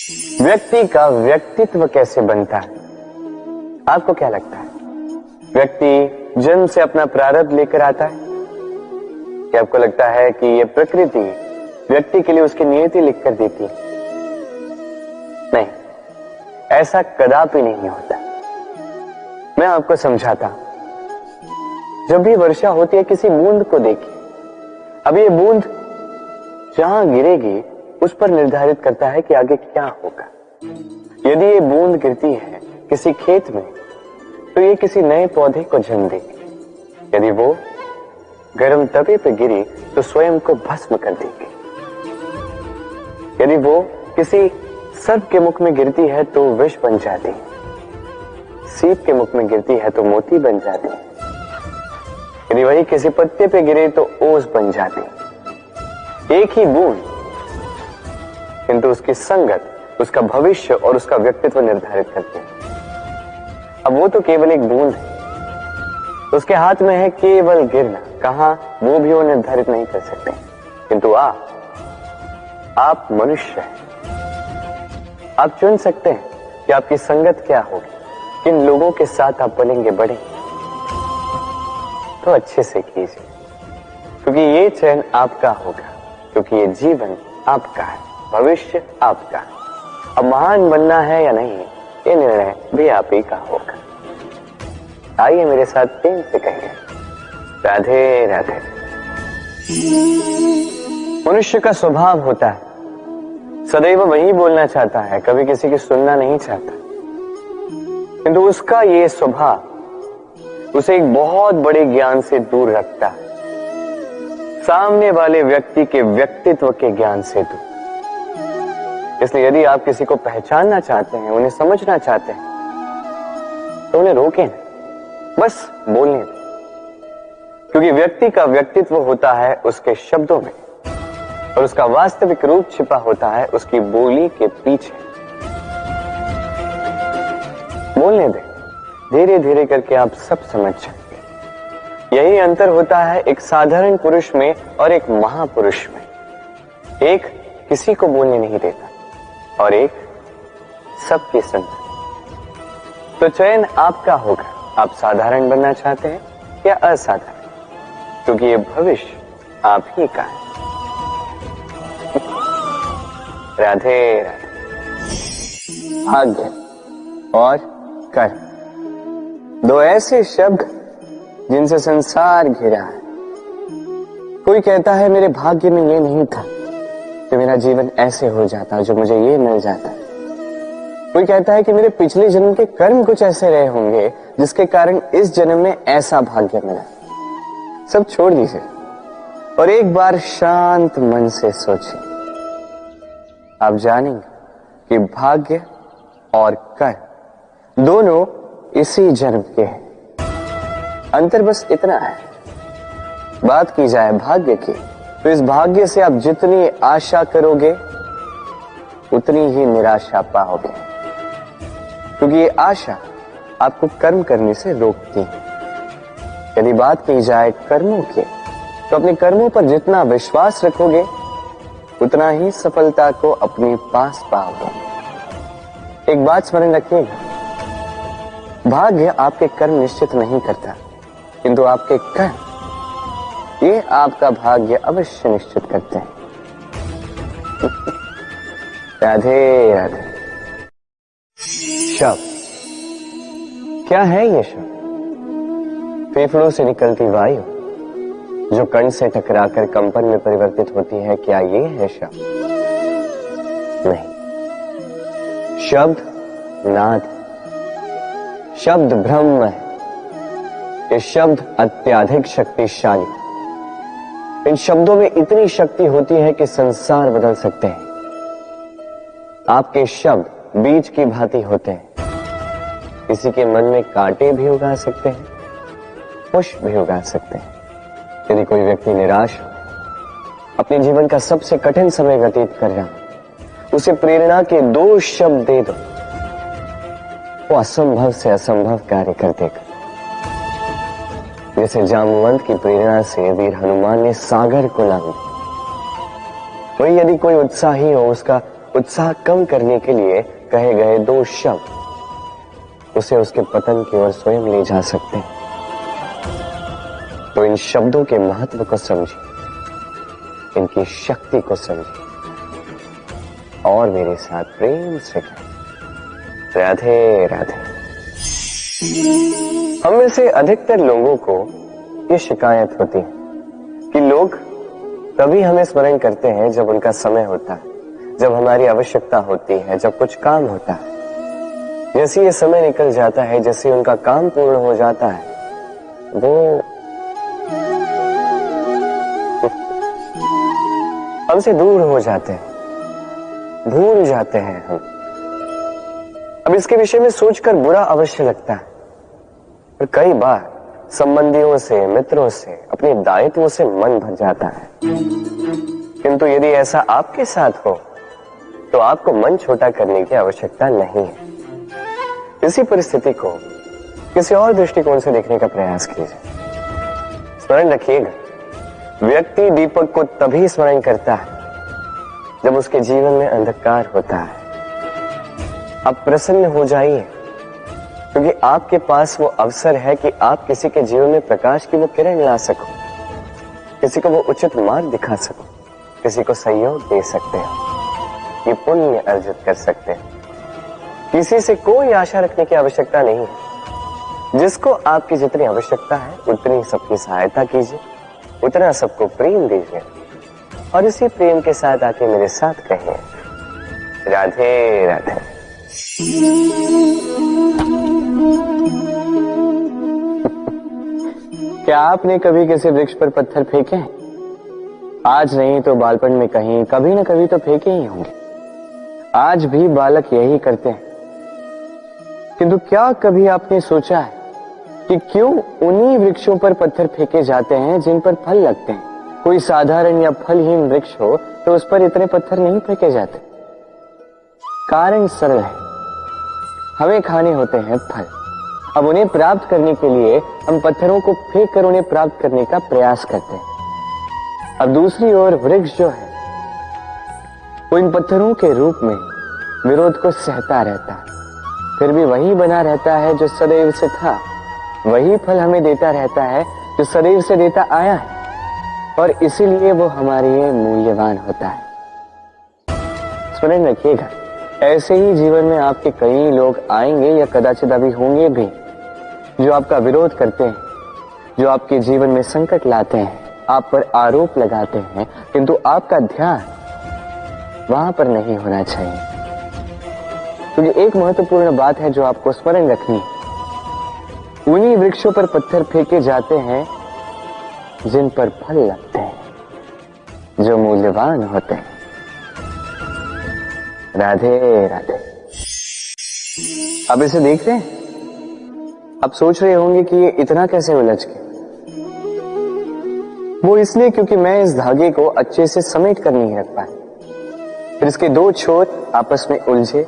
व्यक्ति का व्यक्तित्व कैसे बनता है? आपको क्या लगता है? व्यक्ति जन्म से अपना प्रारब्ध लेकर आता है? क्या आपको लगता है कि यह प्रकृति व्यक्ति के लिए उसकी नियति लिखकर देती है? नहीं, ऐसा कदापि नहीं होता। मैं आपको समझाता हूं। जब भी वर्षा होती है, किसी बूंद को देखिए। अब ये बूंद जहां गिरेगी उस पर निर्धारित करता है कि आगे क्या होगा। यदि ये बूंद गिरती है किसी खेत में, तो ये किसी नए पौधे को जन्म देगी। यदि वो गर्म तवे पे गिरी तो स्वयं को भस्म कर देगी। यदि वो किसी सर्प के मुख में गिरती है तो विष बन जाती है। सीप के मुख में गिरती है तो मोती बन जाती है। यदि वही किसी पत्ते पे गिरे तो ओस बन जाती है। एक ही बूंद, किंतु उसकी संगत उसका भविष्य और उसका व्यक्तित्व निर्धारित करती है। अब वो तो केवल एक बूंद है, उसके हाथ में है केवल गिरना। कहां वो भी वो निर्धारित नहीं कर सकते। किंतु आप मनुष्य हैं। आप चुन सकते हैं कि आपकी संगत क्या होगी, किन लोगों के साथ आप बनेंगे, बढ़ेंगे। तो अच्छे से कीजिए, क्योंकि ये चयन आपका होगा, क्योंकि ये जीवन आपका है, भविष्य आपका है। अब महान बनना है या नहीं, ये निर्णय भी आप ही का होगा। आइए मेरे साथ प्रेम से कहिए, राधे राधे। मनुष्य का स्वभाव होता है सदैव वही बोलना चाहता है, कभी किसी की सुनना नहीं चाहता। किंतु उसका ये स्वभाव उसे एक बहुत बड़े ज्ञान से दूर रखता है, सामने वाले व्यक्ति के व्यक्तित्व के ज्ञान से दूर। इसलिए यदि आप किसी को पहचानना चाहते हैं, उन्हें समझना चाहते हैं, तो उन्हें रोकें, बस बोलने दें। क्योंकि व्यक्ति का व्यक्तित्व होता है उसके शब्दों में, और उसका वास्तविक रूप छिपा होता है उसकी बोली के पीछे। बोलने दें, धीरे धीरे करके आप सब समझ जाएंगे। यही अंतर होता है एक साधारण पुरुष में और एक महापुरुष में। एक किसी को बोलने नहीं देता और एक सबकी सुनता। तो चयन आपका होगा, आप साधारण बनना चाहते हैं या असाधारण, क्योंकि ये भविष्य आप ही का है। राधे राधे। भाग्य और कर्म, दो ऐसे शब्द जिनसे संसार घिरा है। कोई कहता है मेरे भाग्य में ये नहीं था कि मेरा जीवन ऐसे हो जाता, जो मुझे ये मिल जाता। कोई कहता है कि मेरे पिछले जन्म के कर्म कुछ ऐसे रहे होंगे जिसके कारण इस जन्म में ऐसा भाग्य मिला। सब छोड़ दीजिए और एक बार शांत मन से सोचिए। आप जानेंगे कि भाग्य और कर्म दोनों इसी जन्म के हैं। अंतर बस इतना है। बात की जाए भाग्य की, तो इस भाग्य से आप जितनी आशा करोगे उतनी ही निराशा पाओगे, क्योंकि ये आशा आपको कर्म करने से रोकती है। यदि बात की जाए कर्मों की, तो अपने कर्मों पर जितना विश्वास रखोगे उतना ही सफलता को अपने पास पाओगे। एक बात स्मरण रखिएगा, भाग्य आपके कर्म निश्चित नहीं करता, किंतु आपके कर्म ये आपका भाग्य अवश्य निश्चित करते हैं। राधे राधे। शब्द क्या है? ये शब्द फेफड़ों से निकलती वायु जो कण से टकराकर कंपन में परिवर्तित होती है, क्या ये है शब्द? नहीं। शब्द नाद, शब्द ब्रह्म है। ये शब्द अत्यधिक शक्तिशाली। इन शब्दों में इतनी शक्ति होती है कि संसार बदल सकते हैं। आपके शब्द बीज की भांति होते हैं, किसी के मन में कांटे भी उगा सकते हैं, पुष्प भी उगा सकते हैं। यदि कोई व्यक्ति निराश हो, अपने जीवन का सबसे कठिन समय व्यतीत कर रहा हो, उसे प्रेरणा के 2 शब्द दे दो, वो असंभव से असंभव कार्य कर देगा। जैसे जामवंत की प्रेरणा से वीर हनुमान ने सागर को लांघा। वही यदि कोई उत्साही हो, उसका उत्साह कम करने के लिए कहे गए 2 शब्द उसे उसके पतन की ओर स्वयं ले जा सकते हैं। तो इन शब्दों के महत्व को समझिए, इनकी शक्ति को समझिए और मेरे साथ प्रेम से कहें राधे राधे। हम में से अधिकतर लोगों को ये शिकायत होती है कि लोग तभी हमें स्मरण करते हैं जब उनका समय होता है, जब हमारी आवश्यकता होती है, जब कुछ काम होता है। जैसे ये समय निकल जाता है, जैसे उनका काम पूर्ण हो जाता है, वो हमसे दूर हो जाते हैं, भूल जाते हैं हम। अब इसके विषय में सोचकर बुरा अवश्य लगता है, पर कई बार संबंधियों से, मित्रों से, अपने दायित्वों से मन भर जाता है। किंतु यदि ऐसा आपके साथ हो तो आपको मन छोटा करने की आवश्यकता नहीं है। इसी परिस्थिति को किसी और दृष्टिकोण से देखने का प्रयास कीजिए। स्मरण रखिएगा, व्यक्ति दीपक को तभी स्मरण करता है जब उसके जीवन में अंधकार होता है। आप प्रसन्न हो जाइए, क्योंकि आपके पास वो अवसर है कि आप किसी के जीवन में प्रकाश की वो किरण ला सको, किसी को वो उचित मार्ग दिखा सको, किसी को सहयोग दे सकते हो, ये पुण्य अर्जित कर सकते हैं। किसी से कोई आशा रखने की आवश्यकता नहीं है। जिसको आपकी जितनी आवश्यकता है उतनी सबकी सहायता कीजिए, उतना सबको प्रेम दीजिए और इसी प्रेम के साथ आके मेरे साथ कहें राधे राधे। क्या आपने कभी किसी वृक्ष पर पत्थर फेंके हैं? आज नहीं तो बालपन में कहीं कभी न कभी तो फेंके ही होंगे। आज भी बालक यही करते हैं। किंतु क्या कभी आपने सोचा है कि क्यों उन्हीं वृक्षों पर पत्थर फेंके जाते हैं जिन पर फल लगते हैं? कोई साधारण या फलहीन वृक्ष हो तो उस पर इतने पत्थर नहीं फेंके जाते। कारण सरल है, हमें खाने होते हैं फल। अब उन्हें प्राप्त करने के लिए हम पत्थरों को फेंक कर उन्हें प्राप्त करने का प्रयास करते हैं। अब दूसरी ओर वृक्ष जो है वो इन पत्थरों के रूप में विरोध को सहता रहता है, फिर भी वही बना रहता है जो सदैव से था। वही फल हमें देता रहता है जो सदैव से देता आया है, और इसीलिए वो हमारे लिए मूल्यवान होता है। स्मरण रखिएगा, ऐसे ही जीवन में आपके कई लोग आएंगे या कदाचित अभी होंगे भी जो आपका विरोध करते हैं, जो आपके जीवन में संकट लाते हैं, आप पर आरोप लगाते हैं, किंतु आपका ध्यान वहां पर नहीं होना चाहिए। क्योंकि एक महत्वपूर्ण बात है जो आपको स्मरण रखनी है, उन्हीं वृक्षों पर पत्थर फेंके जाते हैं जिन पर फल लगते हैं, जो मूल्यवान होते हैं। राधे राधे। अब इसे देख रहे हैं? अब सोच रहे होंगे कि ये इतना कैसे उलझ गया। वो इसलिए क्योंकि मैं इस धागे को अच्छे से समेट कर नहीं रख पाया। फिर इसके 2 छोर आपस में उलझे,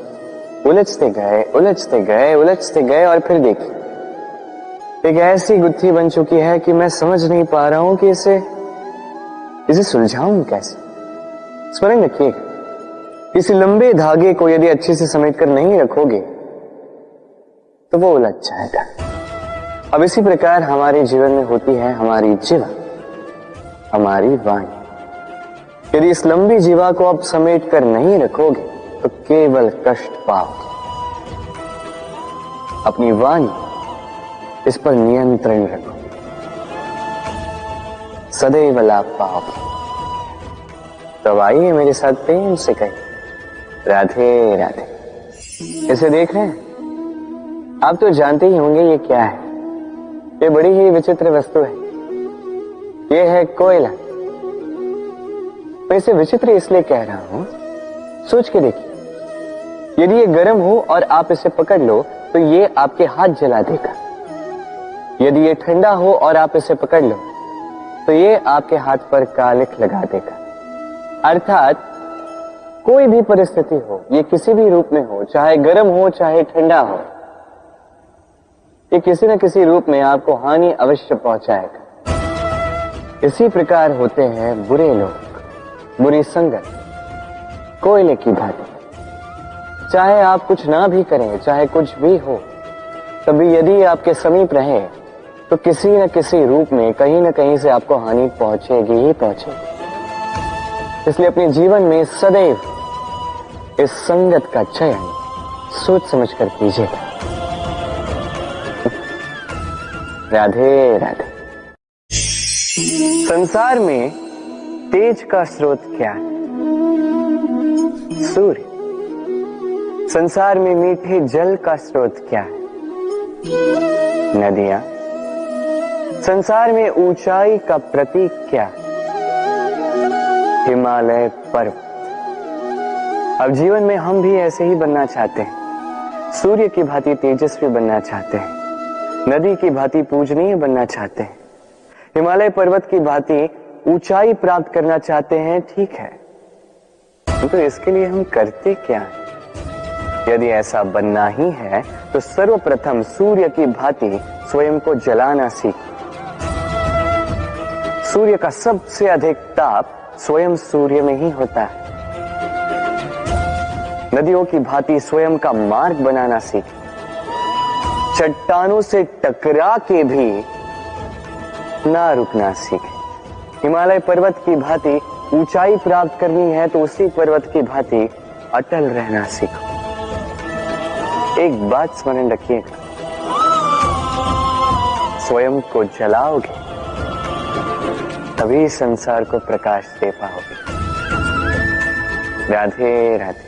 उलझते गए, उलझते गए, उलझते गए, और फिर देखिए एक ऐसी गुत्थी बन चुकी है कि मैं समझ नहीं पा रहा हूं कि इसे सुलझाऊं कैसे। स्मरण रखिएगा, इस लंबे धागे को यदि अच्छे से समेट कर नहीं रखोगे तो वो उलझ जाएगा। अब इसी प्रकार हमारे जीवन में होती है हमारी जीवा, हमारी वाणी। यदि इस लंबी जीवा को आप समेट कर नहीं रखोगे तो केवल कष्ट पाओगे। अपनी वाणी, इस पर नियंत्रण रखो, सदैव लाभ पाओगे। तो आइए मेरे साथ प्रेम से कहें राधे राधे। इसे देख रहे हैं? आप तो जानते ही होंगे ये क्या है। ये बड़ी ही विचित्र वस्तु है। ये है कोयला। मैं इसे विचित्र इसलिए कह रहा हूं, सोच के देखिए, यदि ये गर्म हो और आप इसे पकड़ लो तो ये आपके हाथ जला देगा। यदि ये ठंडा हो और आप इसे पकड़ लो तो ये आपके हाथ पर कालिख लगा देगा। अर्थात कोई भी परिस्थिति हो, ये किसी भी रूप में हो, चाहे गर्म हो चाहे ठंडा हो, ये किसी न किसी रूप में आपको हानि अवश्य पहुंचाएगा। इसी प्रकार होते हैं बुरे लोग, बुरी संगत, कोयले की भांति। चाहे आप कुछ ना भी करें, चाहे कुछ भी हो, तभी यदि आपके समीप रहे तो किसी न किसी रूप में कहीं न कहीं से आपको हानि पहुंचेगी ही पहुंचेगी। इसलिए अपने जीवन में सदैव इस संगत का चयन सोच समझकर कीजिएगा। राधे राधे। संसार में तेज का स्रोत क्या है? सूर्य। संसार में मीठे जल का स्रोत क्या है? नदियां। संसार में ऊंचाई का प्रतीक क्या है? हिमालय पर्वत। अब जीवन में हम भी ऐसे ही बनना चाहते हैं। सूर्य की भांति तेजस्वी बनना चाहते हैं, नदी की भांति पूजनीय बनना चाहते हैं, हिमालय पर्वत की भांति ऊंचाई प्राप्त करना चाहते हैं। ठीक है, तो इसके लिए हम करते क्या हैं? यदि ऐसा बनना ही है तो सर्वप्रथम सूर्य की भांति स्वयं को जलाना सीखें। सूर्य का सबसे अधिक ताप स्वयं सूर्य में ही होता है। नदियों की भांति स्वयं का मार्ग बनाना सीखें। चट्टानों से टकरा के भी ना रुकना सीखें। हिमालय पर्वत की भांति ऊंचाई प्राप्त करनी है तो उसी पर्वत की भांति अटल रहना सीखो। एक बात स्मरण रखिएगा, स्वयं को जलाओगे तभी संसार को प्रकाश दे पाओगे। राधे राधे।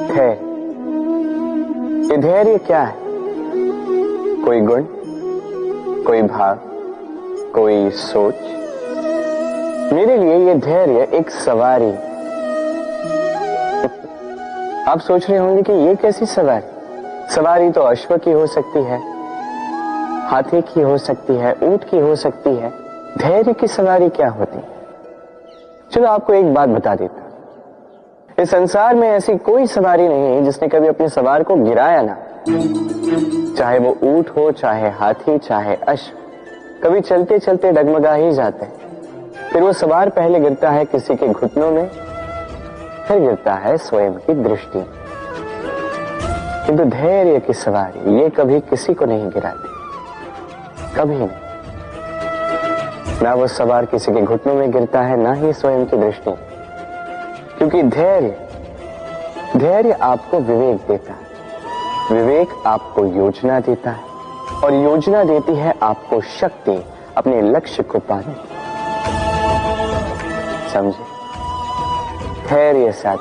धैर्य। ये धैर्य क्या है? कोई गुण, कोई भाव, कोई सोच? मेरे लिए ये धैर्य एक सवारी। आप सोच रहे होंगे कि ये कैसी सवारी? सवारी तो अश्व की हो सकती है, हाथी की हो सकती है, ऊंट की हो सकती है। धैर्य की सवारी क्या होती है? चलो आपको एक बात बता देता हूं। इस संसार में ऐसी कोई सवारी नहीं है जिसने कभी अपने सवार को गिराया ना। चाहे वो ऊंट हो, चाहे हाथी, चाहे अश्व, कभी चलते चलते डगमगा ही जाते हैं। फिर वो सवार पहले गिरता है किसी के घुटनों में, फिर गिरता है स्वयं की दृष्टि। किंतु धैर्य की सवारी ये कभी किसी को नहीं गिराती, कभी नहीं। ना वो सवार किसी के घुटनों में गिरता है, ना ही स्वयं की दृष्टि। क्योंकि धैर्य आपको विवेक देता है, विवेक आपको योजना देता है, और योजना देती है आपको शक्ति अपने लक्ष्य को पाने की। समझे? धैर्य साथ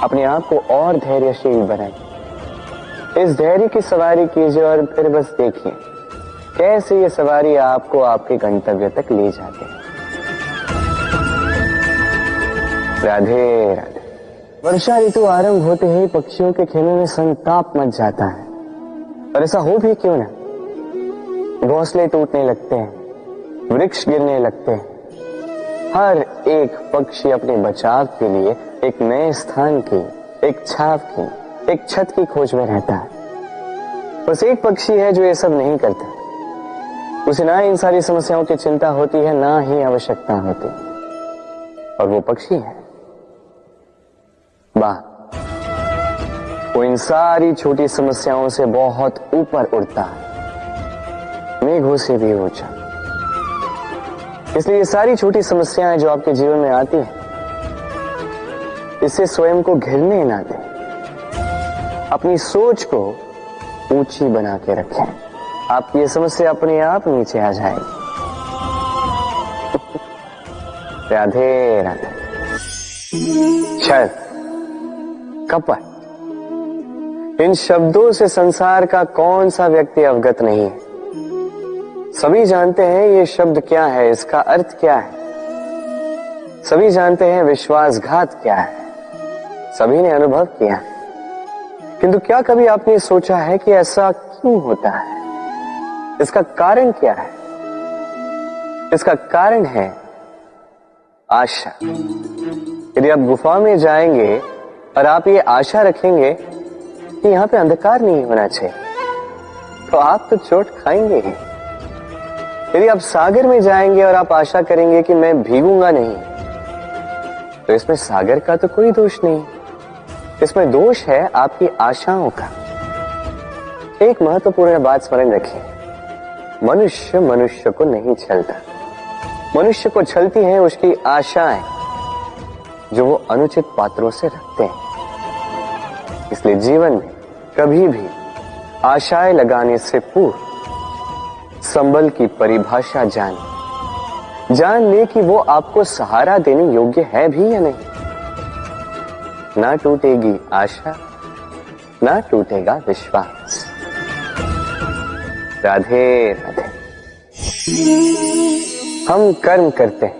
अपने आप को और धैर्यशील बनाइए। इस धैर्य की सवारी कीजिए और फिर बस देखिए कैसे ये सवारी आपको आपके गंतव्य तक ले जाती है। राधे राधे। वर्षा ऋतु आरंभ होते ही पक्षियों के खेलों में संताप मच जाता है, और ऐसा हो भी क्यों ना। घोंसले टूटने लगते हैं, वृक्ष गिरने लगते हैं। हर एक पक्षी अपने बचाव के लिए एक नए स्थान की, एक छाव की, एक छत की खोज में रहता है। बस एक पक्षी है जो ये सब नहीं करता। उसे ना इन सारी समस्याओं की चिंता होती है, ना ही आवश्यकता होती, और वो पक्षी है बाघ। वो इन सारी छोटी समस्याओं से बहुत ऊपर उड़ता है, मेघों से भी ऊंचा। इसलिए ये सारी छोटी समस्याएं जो आपके जीवन में आती हैं, इससे स्वयं को घिरने ना दें। अपनी सोच को ऊंची बना के रखें, आपकी ये समस्या अपने आप नीचे आ जाएगी। राधे राधे। छल, कपट, इन शब्दों से संसार का कौन सा व्यक्ति अवगत नहीं है? सभी जानते हैं ये शब्द क्या है, इसका अर्थ क्या है। सभी जानते हैं विश्वासघात क्या है, सभी ने अनुभव किया है। किंतु क्या कभी आपने सोचा है कि ऐसा क्यों होता है? इसका कारण क्या है? इसका कारण है आशा। यदि आप गुफा में जाएंगे और आप ये आशा रखेंगे कि यहां पे अंधकार नहीं होना चाहिए, तो आप तो चोट खाएंगे ही। यदि आप सागर में जाएंगे और आप आशा करेंगे कि मैं भीगूंगा नहीं, तो इसमें सागर का तो कोई दोष नहीं, इसमें दोष है आपकी आशाओं का। एक महत्वपूर्ण बात स्मरण रखिए, मनुष्य मनुष्य को नहीं छलता, मनुष्य को छलती हैं उसकी आशाएं जो वो अनुचित पात्रों से रखते हैं। इसलिए जीवन में कभी भी आशाएं लगाने से पूर्व संबल की परिभाषा जान ले कि वो आपको सहारा देने योग्य है भी या नहीं। ना टूटेगी आशा, ना टूटेगा विश्वास। राधे राधे। हम कर्म करते हैं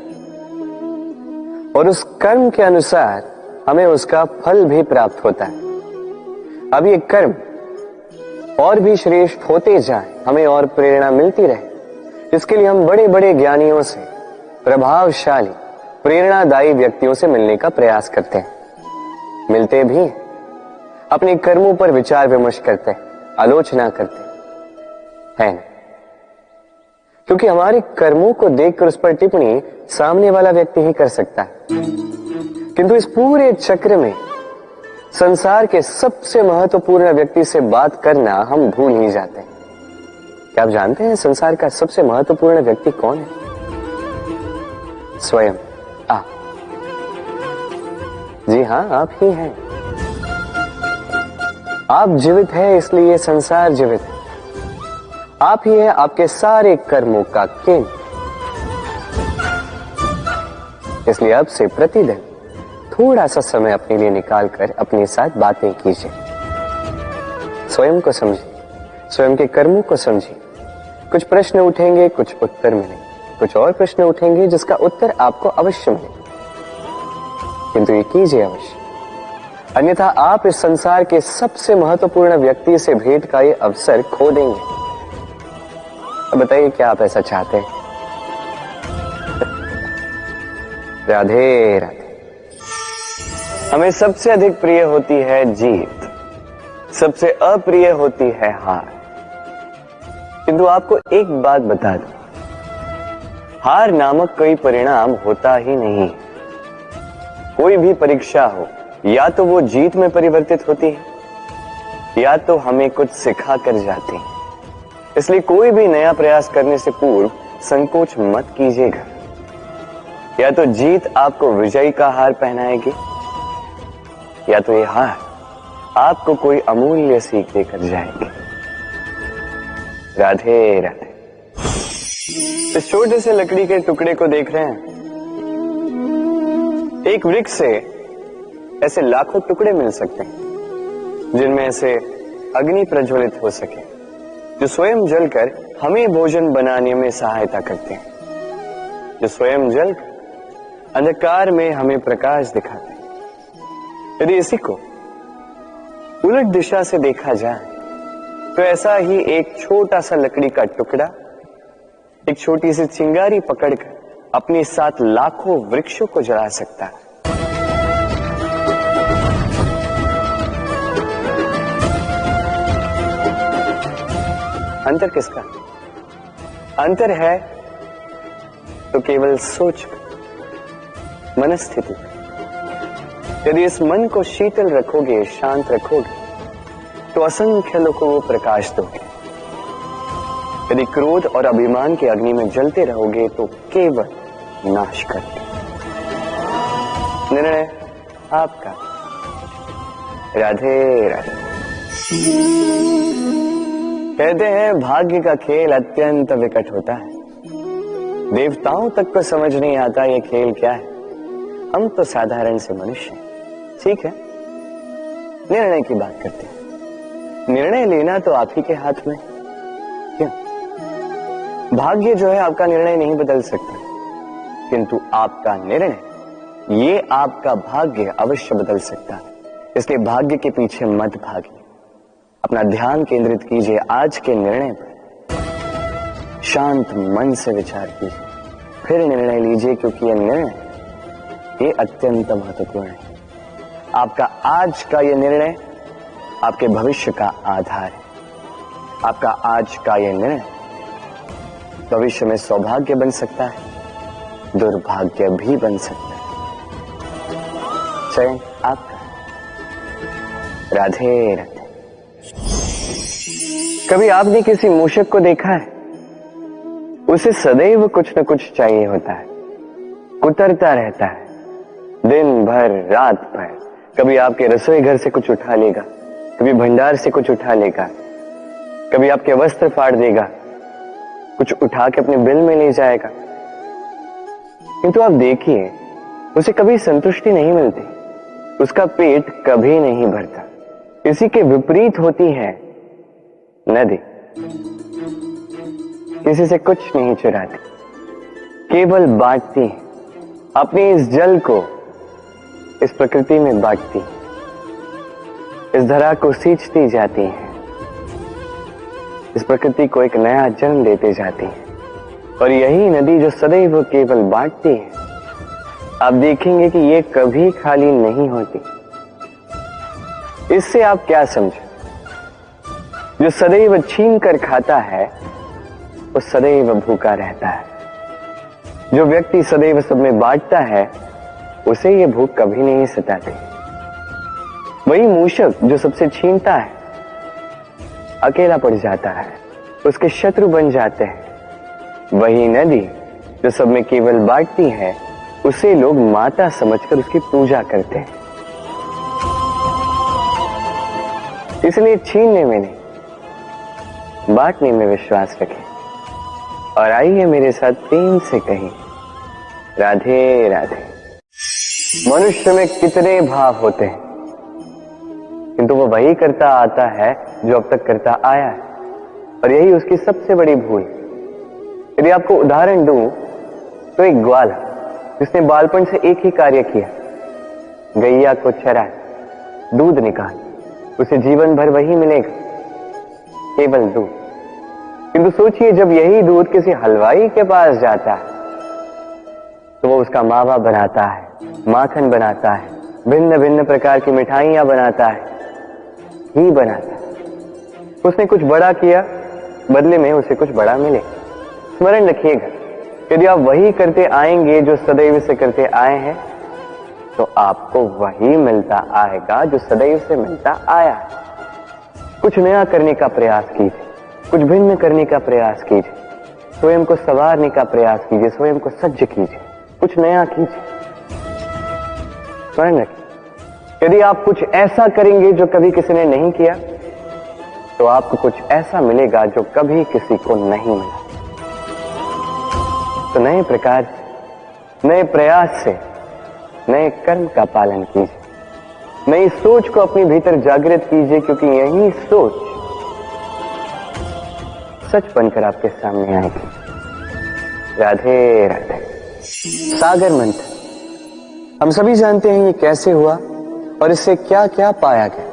और उस कर्म के अनुसार हमें उसका फल भी प्राप्त होता है। अब ये कर्म और भी श्रेष्ठ होते जाए, हमें और प्रेरणा मिलती रहे, इसके लिए हम बड़े बड़े ज्ञानियों से, प्रभावशाली प्रेरणादायी व्यक्तियों से मिलने का प्रयास करते हैं, मिलते भी हैं, अपने कर्मों पर विचार विमर्श करते हैं, आलोचना करते हैं, क्योंकि हमारे कर्मों को देखकर उस पर टिप्पणी सामने वाला व्यक्ति ही कर सकता है। किंतु इस पूरे चक्र में संसार के सबसे महत्वपूर्ण व्यक्ति से बात करना हम भूल ही जाते हैं। क्या आप जानते हैं संसार का सबसे महत्वपूर्ण व्यक्ति कौन है? स्वयं आप। जी हां, आप ही हैं। आप जीवित हैं इसलिए संसार जीवित है। आप ही है आपके सारे कर्मों का केंद्र। इसलिए अब से प्रतिदिन थोड़ा सा समय अपने लिए निकालकर अपने साथ बातें कीजिए। स्वयं को समझिए, स्वयं के कर्मों को समझिए। कुछ प्रश्न उठेंगे, कुछ उत्तर मिलेंगे, कुछ और प्रश्न उठेंगे जिसका उत्तर आपको अवश्य मिलेगा, किंतु ये कीजिए अवश्य, अन्यथा आप इस संसार के सबसे महत्वपूर्ण व्यक्ति से भेंट का ये अवसर खो देंगे। अब बताइए, क्या आप ऐसा चाहते हैं? राधे राधे। हमें सबसे अधिक प्रिय होती है जीत, सबसे अप्रिय होती है हार। किंतु आपको एक बात बता दूं, हार नामक कोई परिणाम होता ही नहीं। कोई भी परीक्षा हो, या तो वो जीत में परिवर्तित होती है या तो हमें कुछ सिखा कर जाती है। इसलिए कोई भी नया प्रयास करने से पूर्व संकोच मत कीजिएगा। या तो जीत आपको विजयी का हार पहनाएगी, या तो ये हार आपको कोई अमूल्य सीख देकर जाएगी। राधे राधे। इस छोटे से लकड़ी के टुकड़े को देख रहे हैं? एक वृक्ष से ऐसे लाखों टुकड़े मिल सकते हैं जिनमें से अग्नि प्रज्वलित हो सके, जो स्वयं जलकर हमें भोजन बनाने में सहायता करते हैं, जो स्वयं जलकर अंधकार में हमें प्रकाश दिखाते हैं। यदि इसी को उलट दिशा से देखा जाए तो ऐसा ही एक छोटा सा लकड़ी का टुकड़ा एक छोटी सी चिंगारी पकड़कर अपने साथ लाखों वृक्षों को जला सकता है। अंतर किसका? अंतर है तो केवल सोच, मनस्थिति। यदि इस मन को शीतल रखोगे, शांत रखोगे, तो असंख्य लोगों को प्रकाश दोगे। यदि क्रोध और अभिमान की अग्नि में जलते रहोगे तो केवल नाश करोगे। निर्णय आपका। राधे राधे। कहते हैं भाग्य का खेल अत्यंत विकट होता है। देवताओं तक को समझ नहीं आता ये खेल क्या है। हम तो साधारण से मनुष्य हैं। ठीक है, निर्णय की बात करते हैं। निर्णय लेना तो आप ही के हाथ में। क्यों? भाग्य जो है आपका निर्णय नहीं बदल सकता, किंतु आपका निर्णय ये आपका भाग्य अवश्य बदल सकता है। इसलिए भाग्य के पीछे मत भागिए, अपना ध्यान केंद्रित कीजिए आज के निर्णय पर। शांत मन से विचार कीजिए, फिर निर्णय लीजिए, क्योंकि यह निर्णय ये अत्यंत महत्वपूर्ण है। आपका आज का यह निर्णय आपके भविष्य का आधार है। आपका आज का यह निर्णय भविष्य में सौभाग्य बन सकता है, दुर्भाग्य भी बन सकता है। चयन आपका। राधे राधे। कभी आपने किसी मूषक को देखा है? उसे सदैव कुछ न कुछ चाहिए होता है, कुतरता रहता है दिन भर रात भर। कभी आपके रसोई घर से कुछ उठा लेगा, कभी भंडार से कुछ उठा लेगा, कभी आपके वस्त्र फाड़ देगा, कुछ उठा के अपने बिल में ले जाएगा। किंतु आप देखिए, उसे कभी संतुष्टि नहीं मिलती, उसका पेट कभी नहीं भरता। इसी के विपरीत होती है नदी। किसी से कुछ नहीं चुराती, केवल बांटती है। अपने इस जल को इस प्रकृति में बांटती, इस धरा को सींचती जाती है, इस प्रकृति को एक नया जन्म देते जाती है। और यही नदी जो सदैव केवल बांटती है, आप देखेंगे कि ये कभी खाली नहीं होती। इससे आप क्या समझे? जो सदैव छीन कर खाता है वो सदैव भूखा रहता है। जो व्यक्ति सदैव सब में बांटता है उसे ये भूख कभी नहीं सताती। वही मूषक जो सबसे छीनता है अकेला पड़ जाता है, उसके शत्रु बन जाते हैं। वही नदी जो सब में केवल बांटती है, उसे लोग माता समझकर उसकी पूजा करते हैं। इसलिए छीनने में नहीं, बांटने में विश्वास रखें। और आइए मेरे साथ प्रेम से कहें, राधे राधे। मनुष्य में कितने भाव होते हैं, किंतु वो वही करता आता है जो अब तक करता आया है, और यही उसकी सबसे बड़ी भूल। यदि आपको उदाहरण दूं तो एक ग्वाल जिसने बालपन से एक ही कार्य किया, गैया को चराए, दूध निकाल, उसे जीवन भर वही मिलेगा, केवल दूध। किंतु सोचिए, जब यही दूध किसी हलवाई के पास जाता है तो वो उसका मावा बनाता है, माखन बनाता है, भिन्न भिन्न प्रकार की मिठाइयां बनाता है, घी बनाता है। उसने कुछ बड़ा किया, बदले में उसे कुछ बड़ा मिले। स्मरण रखिएगा, यदि आप वही करते आएंगे जो सदैव से करते आए हैं, तो आपको वही मिलता आएगा जो सदैव से मिलता आया है। कुछ नया करने का प्रयास कीजिए, कुछ भिन्न करने का प्रयास कीजिए, स्वयं को संवारने का प्रयास कीजिए, स्वयं को सज्ज कीजिए, कुछ नया कीजिए। स्मरण रखिए, यदि आप कुछ ऐसा करेंगे जो कभी किसी ने नहीं किया, तो आपको कुछ ऐसा मिलेगा जो कभी किसी को नहीं मिला। तो नए प्रकार, नए प्रयास से नए कर्म का पालन कीजिए, नई सोच को अपने भीतर जागृत कीजिए, क्योंकि यही सोच सच बनकर आपके सामने आएगी। राधे राधे। सागर मंथन हम सभी जानते हैं ये कैसे हुआ और इससे क्या क्या पाया गया।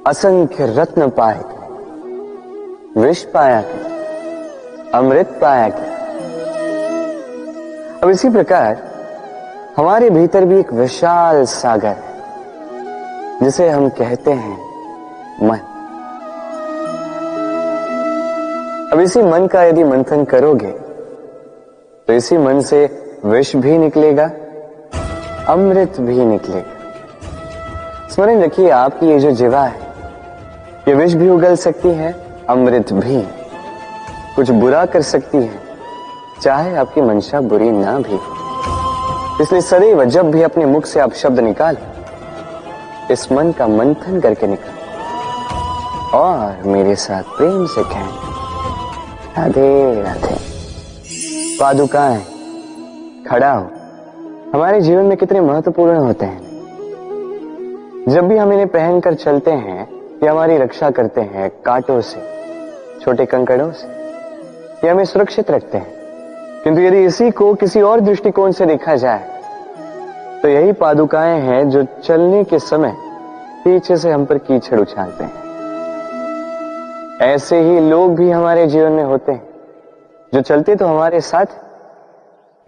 असंख्य रत्न पाए गए, विष पाया गया, अमृत पाया गया। अब इसी प्रकार हमारे भीतर भी एक विशाल सागर है जिसे हम कहते हैं मन। अब इसी मन का यदि मंथन करोगे तो इसी मन से विष भी निकलेगा, अमृत भी निकलेगा। स्मरण रखिए, आपकी ये जो जीवा है, ये विष भी उगल सकती है, अमृत भी। कुछ बुरा कर सकती है, चाहे आपकी मंशा बुरी ना भी हो। इसलिए सदैव जब भी अपने मुख से आप शब्द निकालें, इस मन का मंथन करके निकालें और मेरे साथ प्रेम से कहें, राधे राधे। पादुकाएं, खड़ा हो, हमारे जीवन में कितने महत्वपूर्ण होते हैं। जब भी हम इन्हें पहनकर चलते हैं, ये हमारी रक्षा करते हैं कांटों से, छोटे कंकड़ों से, ये हमें सुरक्षित रखते हैं। किंतु यदि इसी को किसी और दृष्टिकोण से देखा जाए तो यही पादुकाएं हैं जो चलने के समय पीछे से हम पर कीचड़ उछालते हैं। ऐसे ही लोग भी हमारे जीवन में होते हैं जो चलते तो हमारे साथ,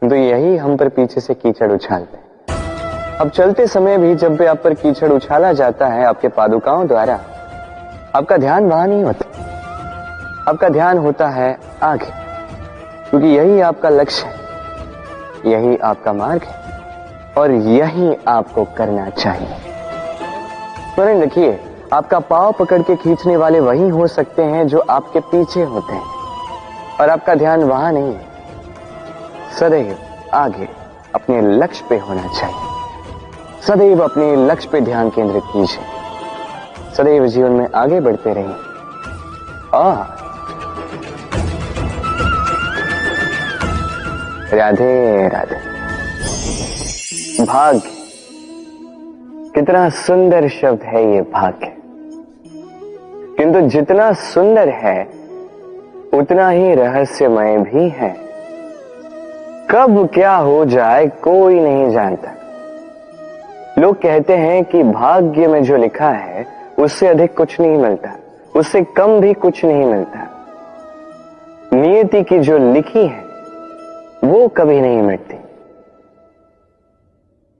तो यही हम पर पीछे से कीचड़ उछालते हैं। अब चलते समय भी जब भी आप पर कीचड़ उछाला जाता है आपके पादुकाओं द्वारा, आपका ध्यान वहां नहीं होता, आपका ध्यान होता है आगे, क्योंकि यही आपका लक्ष्य है, यही आपका मार्ग है। और यही आपको करना चाहिए। स्मरण रखिए, आपका पांव पकड़ के खींचने वाले वही हो सकते हैं जो आपके पीछे होते हैं, और आपका ध्यान वहां नहीं है। सदैव आगे अपने लक्ष्य पे होना चाहिए। सदैव अपने लक्ष्य पे ध्यान केंद्रित कीजिए। सदैव जीवन में आगे बढ़ते रहिए। और राधे राधे। भाग्य, कितना सुंदर शब्द है ये भाग्य, किंतु जितना सुंदर है उतना ही रहस्यमय भी है। कब क्या हो जाए कोई नहीं जानता। लोग कहते हैं कि भाग्य में जो लिखा है उससे अधिक कुछ नहीं मिलता, उससे कम भी कुछ नहीं मिलता। नियति की जो लिखी है वो कभी नहीं मिटती,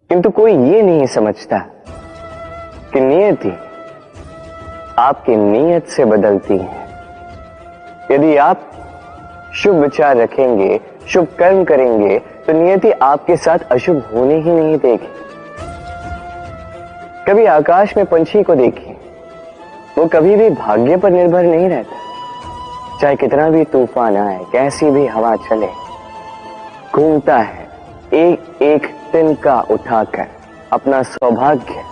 किंतु कोई ये नहीं समझता कि नियति आपकी नीयत से बदलती है। यदि आप शुभ विचार रखेंगे, शुभ कर्म करेंगे, तो नियति आपके साथ अशुभ होने ही नहीं देगी। कभी आकाश में पंछी को देखिए, वो कभी भी भाग्य पर निर्भर नहीं रहता। चाहे कितना भी तूफान आए, कैसी भी हवा चले, घूमता है एक एक तिनका उठाकर अपना सौभाग्य,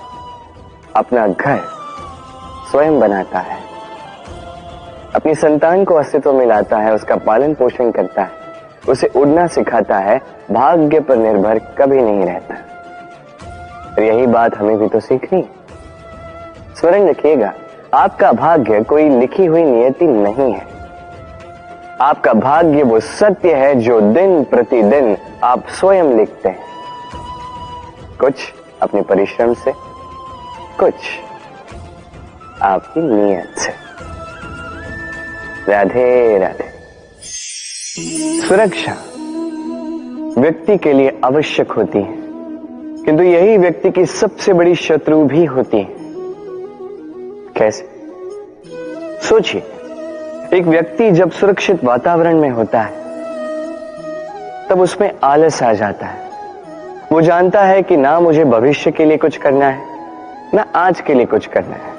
अपना घर स्वयं बनाता है। अपनी संतान को अस्तित्व में लाता है, उसका पालन पोषण करता है, उसे उड़ना सिखाता है। भाग्य पर निर्भर कभी नहीं रहता। और यही बात हमें भी तो सीखनी। स्मरण रखिएगा, आपका भाग्य कोई लिखी हुई नियति नहीं है। आपका भाग्य वो सत्य है जो दिन प्रतिदिन आप स्वयं लिखते हैं। कुछ अपने परिश्रम से, कुछ आपकी नियत से। राधे राधे। सुरक्षा व्यक्ति के लिए आवश्यक होती है, किंतु यही व्यक्ति की सबसे बड़ी शत्रु भी होती है। कैसे? सोचिए, एक व्यक्ति जब सुरक्षित वातावरण में होता है तब उसमें आलस आ जाता है। वो जानता है कि ना मुझे भविष्य के लिए कुछ करना है, ना आज के लिए कुछ करना है,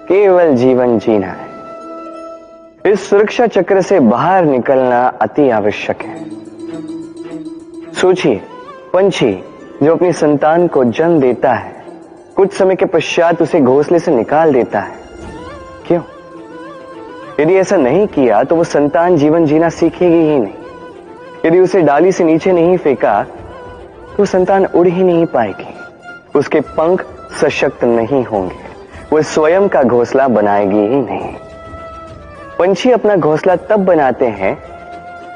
केवल जीवन जीना है। इस सुरक्षा चक्र से बाहर निकलना अति आवश्यक है। सोचिए, पंछी जो अपनी संतान को जन्म देता है, कुछ समय के पश्चात उसे घोंसले से निकाल देता है। क्यों? यदि ऐसा नहीं किया तो वो संतान जीवन जीना सीखेगी ही नहीं। यदि उसे डाली से नीचे नहीं फेंका तो संतान उड़ ही नहीं पाएगी, उसके पंख सशक्त नहीं होंगे, वो स्वयं का घोंसला बनाएगी ही नहीं। पंछी अपना घोंसला तब बनाते हैं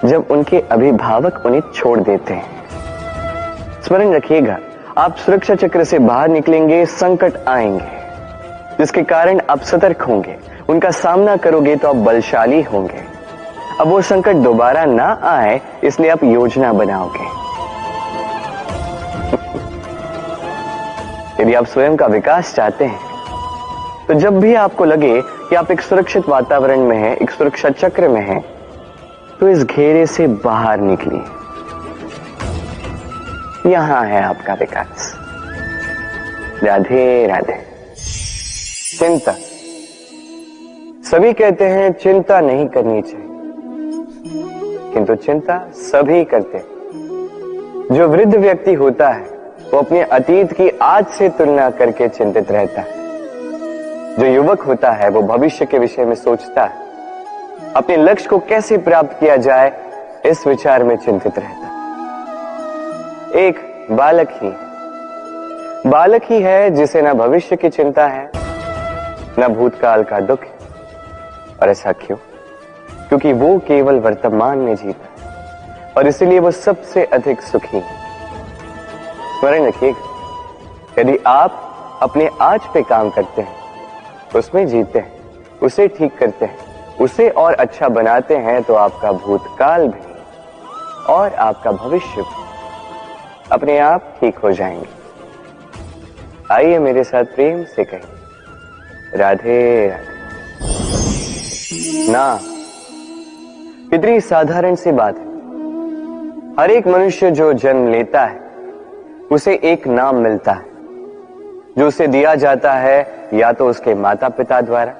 जब उनके अभिभावक उन्हें छोड़ देते हैं। स्मरण रखिएगा, आप सुरक्षा चक्र से बाहर निकलेंगे, संकट आएंगे जिसके कारण आप सतर्क होंगे, उनका सामना करोगे तो आप बलशाली होंगे। अब वो संकट दोबारा ना आए इसलिए आप योजना बनाओगे। यदि आप स्वयं का विकास चाहते हैं तो जब भी आपको लगे कि आप एक सुरक्षित वातावरण में हैं, एक सुरक्षा चक्र में हैं, तो इस घेरे से बाहर निकलिए। यहां है आपका विकास। राधे राधे। चिंता, सभी कहते हैं चिंता नहीं करनी चाहिए, किंतु चिंता सभी करते हैं। जो वृद्ध व्यक्ति होता है वो अपने अतीत की आज से तुलना करके चिंतित रहता है। जो युवक होता है वो भविष्य के विषय में सोचता है, अपने लक्ष्य को कैसे प्राप्त किया जाए इस विचार में चिंतित रहता है। एक बालक ही है जिसे ना भविष्य की चिंता है, ना भूतकाल का दुख है। और ऐसा क्यों? क्योंकि वो केवल वर्तमान में जीता है और इसीलिए वो सबसे अधिक सुखी है। स्मरण रखिएगा, यदि आप अपने आज पे काम करते हैं, उसमें जीते हैं, उसे ठीक करते हैं, उसे और अच्छा बनाते हैं, तो आपका भूतकाल भी और आपका भविष्य भी अपने आप ठीक हो जाएंगे। आइए मेरे साथ प्रेम से कहें, राधे राधे। ना, कितनी साधारण सी बात है। हर एक मनुष्य जो जन्म लेता है उसे एक नाम मिलता है जो उसे दिया जाता है या तो उसके माता पिता द्वारा,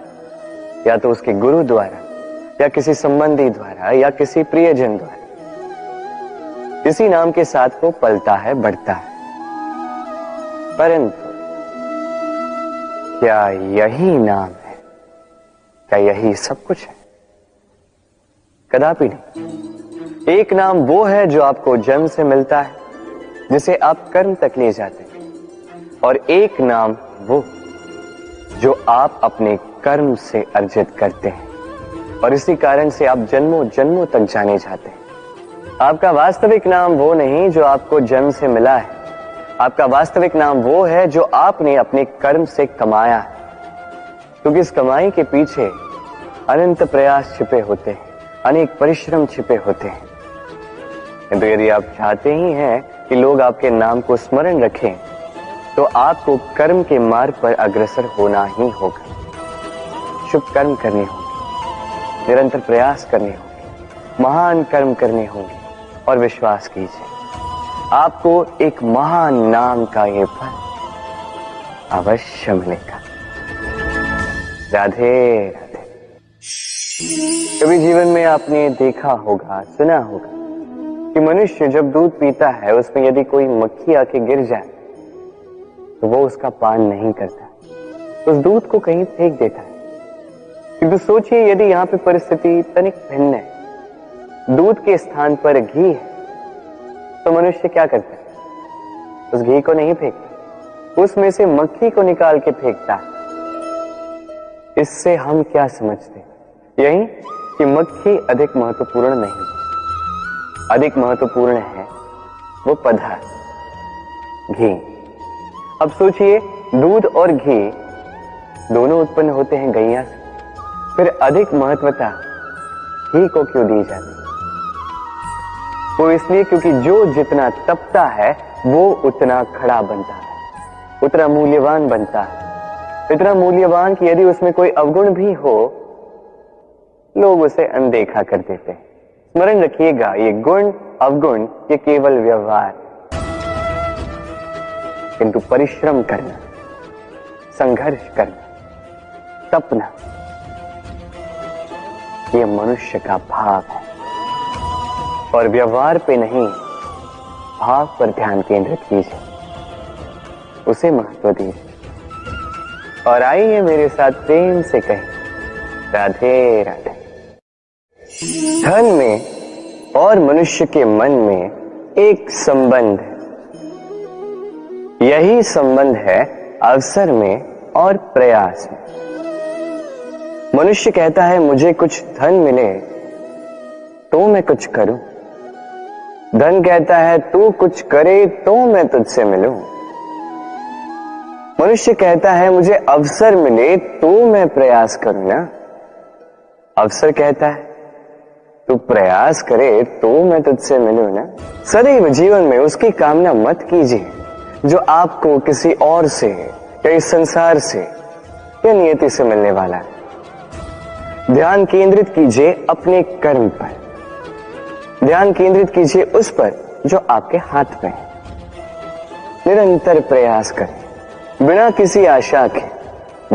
या तो उसके गुरु द्वारा, या किसी संबंधी द्वारा, या किसी प्रियजन द्वारा। इसी नाम के साथ वो पलता है, बढ़ता है। परंतु क्या यही नाम है? क्या यही सब कुछ है? कदापि नहीं। एक नाम वो है जो आपको जन्म से मिलता है, जिसे आप कर्म तक ले जाते हैं, और एक नाम वो जो आप अपने कर्म से अर्जित करते हैं, और इसी कारण से आप जन्मों जन्मों तक जाने जाते हैं। आपका वास्तविक नाम वो नहीं जो आपको जन्म से मिला है। आपका वास्तविक नाम वो है जो आपने अपने कर्म से कमाया है, क्योंकि इस कमाई के पीछे अनंत प्रयास छिपे होते हैं, अनेक परिश्रम छिपे होते हैं। किंतु यदि आप चाहते ही हैं कि लोग आपके नाम को स्मरण रखें, तो आपको कर्म के मार्ग पर अग्रसर होना ही होगा। शुभ कर्म करने होंगे, निरंतर प्रयास करने होंगे, महान कर्म करने होंगे, और विश्वास कीजिए आपको एक महान नाम का ये फल अवश्य मिलेगा। राधे राधे। कभी जीवन में आपने देखा होगा, सुना होगा कि मनुष्य जब दूध पीता है उसमें यदि कोई मक्खी आके गिर जाए तो वो उसका पान नहीं करता, उस दूध को कहीं फेंक देता है। किंतु सोचिए यदि यहाँ पे परिस्थिति तनिक भिन्न है, दूध के स्थान पर घी है, तो मनुष्य क्या करता है? उस घी को नहीं फेंकता, उसमें से मक्खी को निकाल के फेंकता है। इससे हम क्या समझते हैं? यही कि मक्खी अधिक महत्वपूर्ण नहीं, अधिक महत्वपूर्ण है वो पदार्थ घी। अब सोचिए दूध और घी दोनों उत्पन्न होते हैं गैया से, फिर अधिक महत्वता घी को क्यों दी जाती? वो इसलिए क्योंकि जो जितना तपता है वो उतना खड़ा बनता है, उतना मूल्यवान बनता है, इतना मूल्यवान कि यदि उसमें कोई अवगुण भी हो लोग उसे अनदेखा कर देते हैं। स्मरण रखिएगा, ये गुण अवगुण ये केवल व्यवहार, किंतु परिश्रम करना, संघर्ष करना, तपना, ये मनुष्य का भाव है। और व्यवहार पे नहीं, भाव पर ध्यान केंद्रित कीजिए, उसे महत्व दीजिए। और आइए मेरे साथ प्रेम से कहें, राधे राधे। धन में और मनुष्य के मन में एक संबंध है, यही संबंध है अवसर में और प्रयास में। मनुष्य कहता है मुझे कुछ धन मिले तो मैं कुछ करूं, धन कहता है तू कुछ करे तो मैं तुझसे मिलूं। मनुष्य कहता है मुझे अवसर मिले तो मैं प्रयास करूं ना, अवसर कहता है तू प्रयास करे तो मैं तुझसे मिलूं ना। सदैव जीवन में उसकी कामना मत कीजिए जो आपको किसी और से या इस संसार से या नियति से मिलने वाला है। ध्यान केंद्रित कीजिए अपने कर्म पर, ध्यान केंद्रित कीजिए उस पर जो आपके हाथ में है। निरंतर प्रयास करें, बिना किसी आशा के,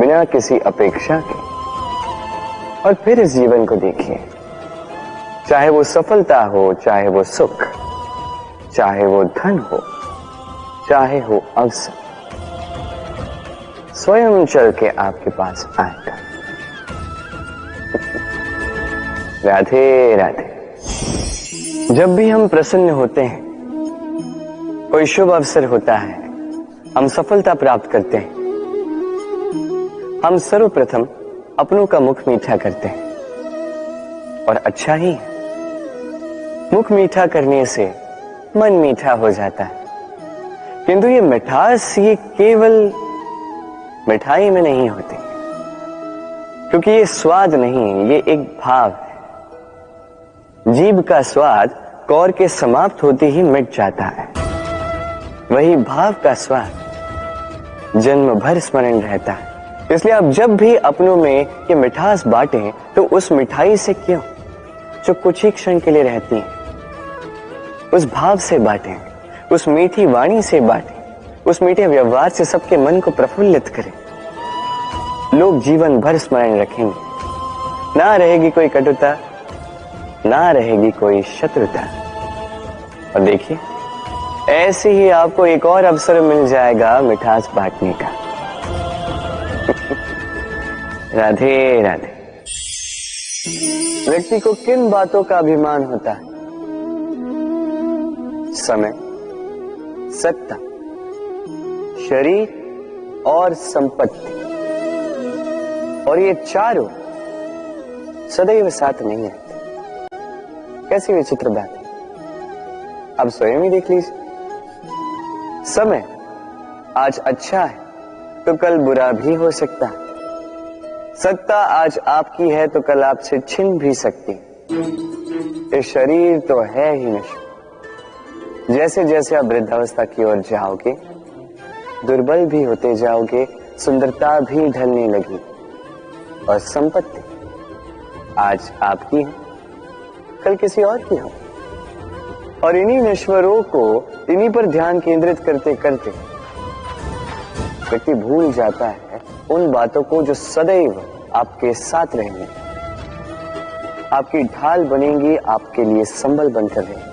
बिना किसी अपेक्षा के, और फिर इस जीवन को देखिए। चाहे वो सफलता हो, चाहे वो सुख, चाहे वो धन हो, चाहे हो अवसर, स्वयं चल के आपके पास आएगा। राधे राधे। जब भी हम प्रसन्न होते हैं, कोई शुभ अवसर होता है, हम सफलता प्राप्त करते हैं, हम सर्वप्रथम अपनों का मुख मीठा करते हैं। और अच्छा ही है, मुख मीठा करने से मन मीठा हो जाता है। किंतु ये मिठास ये केवल मिठाई में नहीं होती, क्योंकि ये स्वाद नहीं, ये एक भाव है। जीभ का स्वाद कौर के समाप्त होते ही मिट जाता है, वही भाव का स्वाद जन्म भर स्मरण रहता है। इसलिए आप जब भी अपनों में ये मिठास बांटें तो उस मिठाई से क्यों, जो कुछ ही क्षण के लिए रहती है, उस भाव से बांटें, उस मीठी वाणी से बांटे, उस मीठे व्यवहार से सबके मन को प्रफुल्लित करे। लोग जीवन भर स्मरण रखेंगे। ना रहेगी कोई कटुता, ना रहेगी कोई शत्रुता। और देखिए, ऐसे ही आपको एक और अवसर मिल जाएगा मिठास बांटने का। राधे राधे। व्यक्ति को किन बातों का अभिमान होता है? समय, सत्ता, शरीर और संपत्ति। और ये चारों सदैव साथ नहीं रहते। कैसी विचित्र बात है, अब स्वयं ही देख लीजिए। समय आज अच्छा है तो कल बुरा भी हो सकता है। सत्ता आज आपकी है तो कल आपसे छिन भी सकती। ये शरीर तो है ही नश्वर। जैसे जैसे आप वृद्धावस्था की ओर जाओगे, दुर्बल भी होते जाओगे, सुंदरता भी ढलने लगी। और संपत्ति आज आपकी है, कल किसी और की हो। और इन्हीं नश्वरों को, इन्हीं पर ध्यान केंद्रित करते करते व्यक्ति भूल जाता है उन बातों को जो सदैव आपके साथ रहेंगे, आपकी ढाल बनेंगी, आपके लिए संबल बनकर रहेंगी।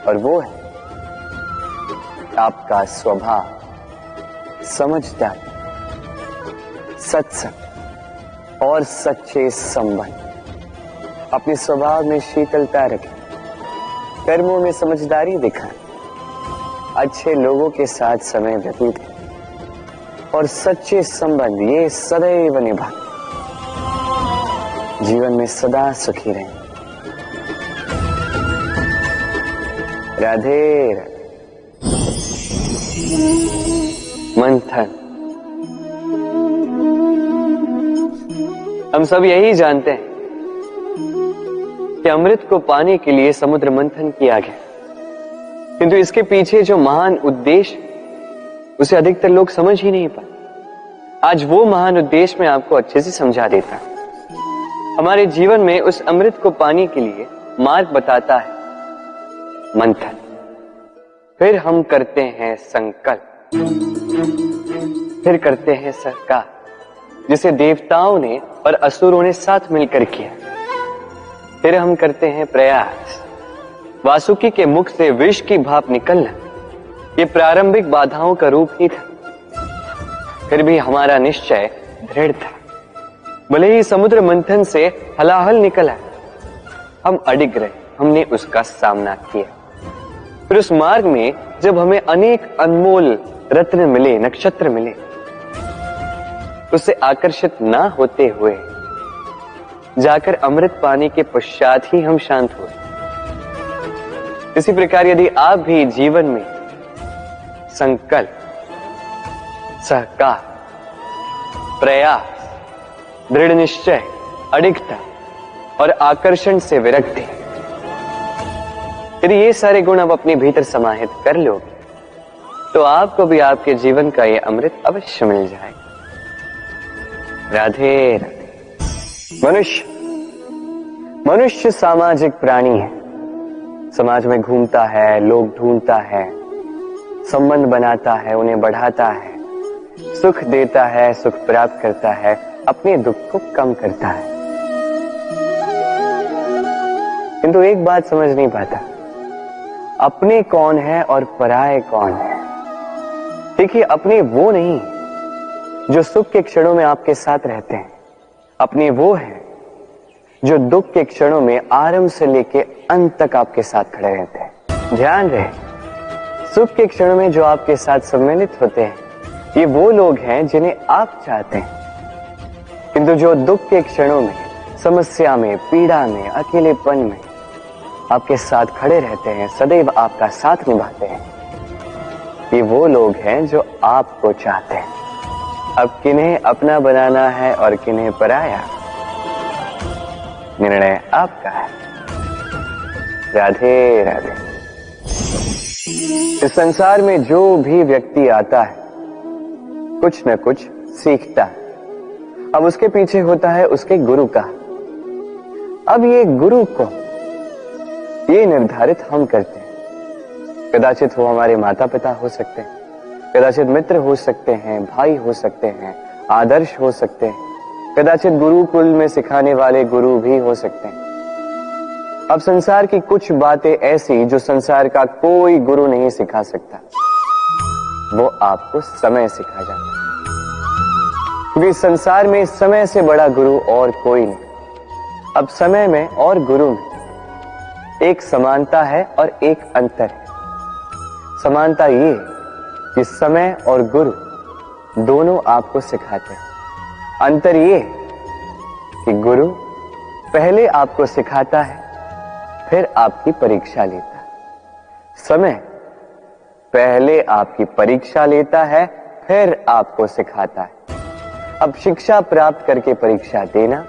और वो है आपका स्वभाव, समझदारी, सत्संग और सच्चे संबंध। अपने स्वभाव में शीतलता रखें, कर्मों में समझदारी दिखाएं, अच्छे लोगों के साथ समय व्यतीत करें और सच्चे संबंध ये सदैव निभाएं। जीवन में सदा सुखी रहें। राधे राधे। मंथन। हम सब यही जानते हैं कि अमृत को पाने के लिए समुद्र मंथन किया गया, किंतु इसके पीछे जो महान उद्देश्य उसे अधिकतर लोग समझ ही नहीं पाए। आज वो महान उद्देश्य मैं आपको अच्छे से समझा देता हूं। हमारे जीवन में उस अमृत को पाने के लिए मार्ग बताता है मंथन। फिर हम करते हैं संकल्प, फिर करते हैं सरकार, जिसे देवताओं ने और असुरों ने साथ मिलकर किया। फिर हम करते हैं प्रयास। वासुकी के मुख से विष की भाप निकलना ये प्रारंभिक बाधाओं का रूप ही था। फिर भी हमारा निश्चय दृढ़ था। भले ही समुद्र मंथन से हलाहल निकला, हम अडिग रहे, हमने उसका सामना किया। फिर उस मार्ग में जब हमें अनेक अनमोल रत्न मिले, नक्षत्र मिले, उससे आकर्षित ना होते हुए जाकर अमृत पाने के पश्चात ही हम शांत हुए। इसी प्रकार यदि आप भी जीवन में संकल्प, सहकार, प्रयास, दृढ़ निश्चय, अडिगता और आकर्षण से विरक्ति, यदि ये सारे गुण आप अपने भीतर समाहित कर लोगे तो आपको भी आपके जीवन का ये अमृत अवश्य मिल जाएगा। राधे राधे। मनुष्य सामाजिक प्राणी है। समाज में घूमता है, लोग ढूंढता है, संबंध बनाता है, उन्हें बढ़ाता है, सुख देता है, सुख प्राप्त करता है, अपने दुख को कम करता है। किंतु एक बात समझ नहीं पाता, अपने कौन है और पराये कौन है। देखिए, अपने वो नहीं जो सुख के क्षणों में आपके साथ रहते हैं, अपने वो है जो दुख के क्षणों में आरंभ से लेके अंत तक आपके साथ खड़े रहते हैं। ध्यान रहे, सुख के क्षणों में जो आपके साथ सम्मिलित होते हैं ये वो लोग हैं जिन्हें आप चाहते हैं, किंतु जो दुख के क्षणों में, समस्या में, पीड़ा में, अकेलेपन में आपके साथ खड़े रहते हैं, सदैव आपका साथ निभाते हैं, ये वो लोग हैं जो आपको चाहते हैं। अब किन्हें अपना बनाना है और किन्हें पराया, निर्णय आपका है। राधे राधे। इस संसार में जो भी व्यक्ति आता है कुछ न कुछ सीखता है। अब उसके पीछे होता है उसके गुरु का। अब ये गुरु को ये निर्धारित हम करते हैं। कदाचित वो हमारे माता पिता हो सकते हैं, कदाचित मित्र हो सकते हैं, भाई हो सकते हैं, आदर्श हो सकते हैं, कदाचित गुरुकुल में सिखाने वाले गुरु भी हो सकते हैं। अब संसार की कुछ बातें ऐसी जो संसार का कोई गुरु नहीं सिखा सकता, वो आपको समय सिखा जाता है, क्योंकि संसार में समय से बड़ा गुरु और कोई नहीं। अब समय में और गुरु में एक समानता है और एक अंतर है। समानता ये कि समय और गुरु दोनों आपको सिखाते हैं। अंतर ये कि गुरु पहले आपको सिखाता है, फिर आपकी परीक्षा लेता है। समय पहले आपकी परीक्षा लेता है, फिर आपको सिखाता है। अब शिक्षा प्राप्त करके परीक्षा देना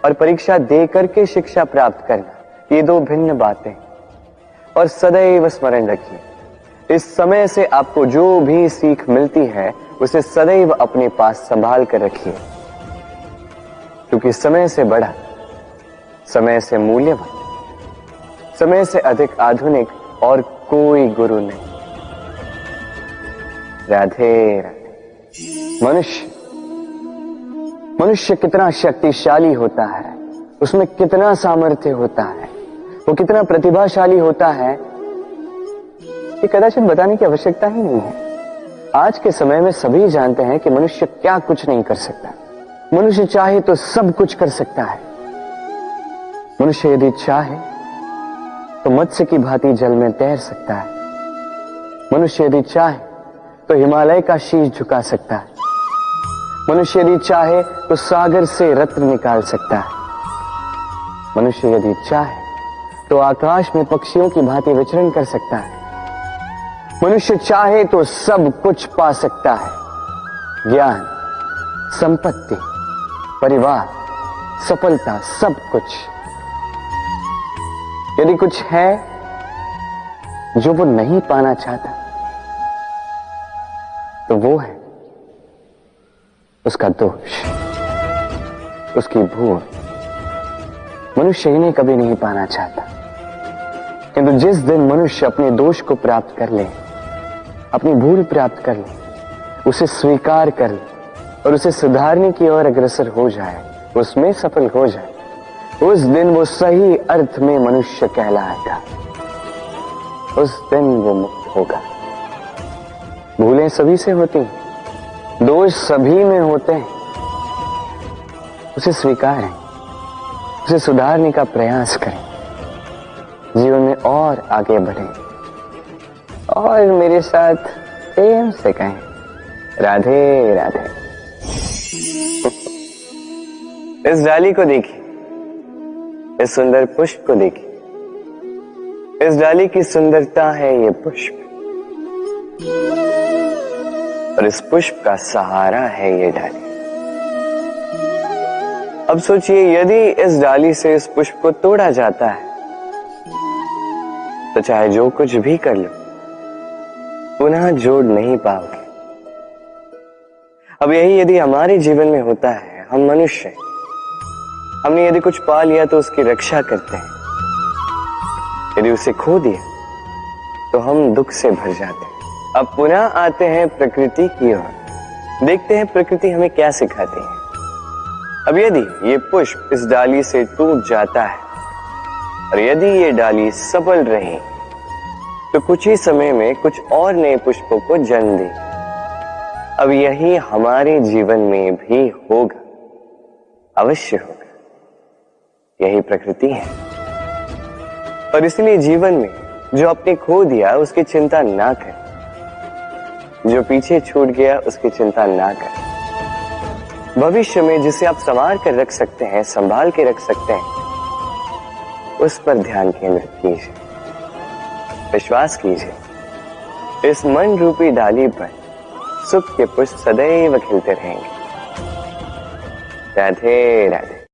और परीक्षा दे करके शिक्षा प्राप्त करना, ये दो भिन्न बातें। और सदैव स्मरण रखिए, इस समय से आपको जो भी सीख मिलती है उसे सदैव अपने पास संभाल कर रखिए, क्योंकि समय से बड़ा, समय से मूल्यवान, समय से अधिक आधुनिक और कोई गुरु नहीं। राधे राधे। मनुष्य कितना शक्तिशाली होता है, उसमें कितना सामर्थ्य होता है, वो कितना प्रतिभाशाली होता है, ये कदाचित बताने की आवश्यकता ही नहीं है। आज के समय में सभी जानते हैं कि मनुष्य क्या कुछ नहीं कर सकता। मनुष्य चाहे तो सब कुछ कर सकता है। मनुष्य यदि चाहे तो मत्स्य की भांति जल में तैर सकता है। मनुष्य यदि चाहे तो हिमालय का शीश झुका सकता है। मनुष्य यदि चाहे तो सागर से रत्न निकाल सकता है। मनुष्य यदि चाहे तो आकाश में पक्षियों की भांति विचरण कर सकता है। मनुष्य चाहे तो सब कुछ पा सकता है। ज्ञान, संपत्ति, परिवार, सफलता, सब कुछ। यदि कुछ है जो वो नहीं पाना चाहता, तो वो है उसका दोष, उसकी भूल। मनुष्य इन्हें कभी नहीं पाना चाहता, किंतु जिस दिन मनुष्य अपने दोष को प्राप्त कर ले, अपनी भूल प्राप्त कर ले, उसे स्वीकार कर ले और उसे सुधारने की ओर अग्रसर हो जाए, उसमें सफल हो जाए, उस दिन वो सही अर्थ में मनुष्य कहलाएगा। उस दिन वो मुक्त होगा। भूलें सभी से होती हैं, दोष सभी में होते हैं, उसे स्वीकारें, उसे सुधारने का प्रयास करें, जीवन में और आगे बढ़ें और मेरे साथ प्रेम से कहें, राधे राधे। इस डाली को देखिए, इस सुंदर पुष्प को देखिए। इस डाली की सुंदरता है ये पुष्प, और इस पुष्प का सहारा है ये डाली। अब सोचिए, यदि इस डाली से इस पुष्प को तोड़ा जाता है तो चाहे जो कुछ भी कर लो, पुनः जोड़ नहीं पाओगे। अब यही यदि हमारे जीवन में होता है, हम मनुष्य, हमने यदि कुछ पा लिया तो उसकी रक्षा करते हैं, यदि उसे खो दिया तो हम दुख से भर जाते हैं। अब पुनः आते हैं प्रकृति की ओर, देखते हैं प्रकृति हमें क्या सिखाती है। अब यदि ये पुष्प इस डाली से टूट जाता है और यदि ये डाली सफल रही तो कुछ ही समय में कुछ और नए पुष्पों को जन्म दे। अब यही हमारे जीवन में भी होगा, अवश्य होगा। यही प्रकृति है। और इसलिए जीवन में जो आपने खो दिया उसकी चिंता ना करें, जो पीछे छूट गया उसकी चिंता ना करें। भविष्य में जिसे आप संवार कर रख सकते हैं, संभाल के रख सकते हैं, उस पर ध्यान केंद्रित कीजिए, विश्वास कीजिए। इस मन रूपी डाली पर सुख के पुष्प सदैव खिलते रहेंगे। राधे राधे।